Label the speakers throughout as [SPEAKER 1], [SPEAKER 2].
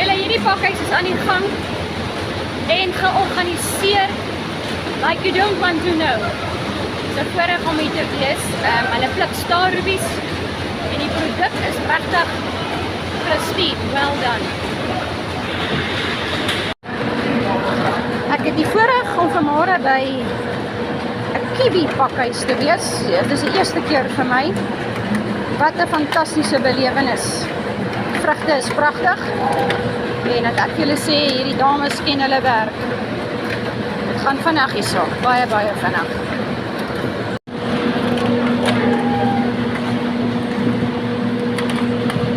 [SPEAKER 1] Julle, hierdie pakhuis is aan die gang en georganiseer like you don't want to know. So voorig om hier te wees, hulle pluk staarrubies en die produk is regtig pristine, well done. Ek het die voorreg om vanmôre by 'n kiwi pakhuis te wees. Dit is die eerste keer vir my. Wat 'n fantastiese belewenis. Vrugte is pragtig en dat ek julle sê, hierdie dames ken hulle werk. Dit gaan vinnig hierso, baie vinnig.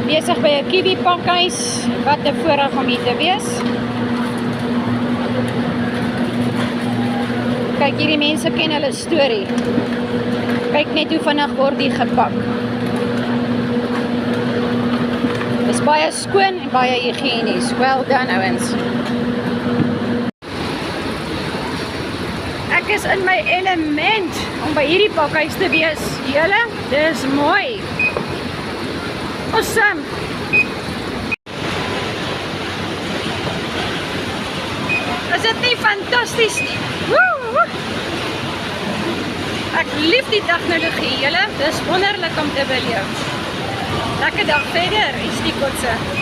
[SPEAKER 1] Besig by 'n kiwi pakhuis, wat 'n voorreg om hier te wees. Kyk, hierdie mense ken hulle storie. Kyk net hoe vinnig word die gepak. Is baie skoon en baie higienies. Well done, ouens. Ek is in my element om by hierdie pakhuis te wees. Julle, dis mooi. Awesome. Is dit nie fantasties nie? Woe! Ek lief die tegnologie, julle. Dis wonderlik om te beleef. Lekker dag verder, is die kotse.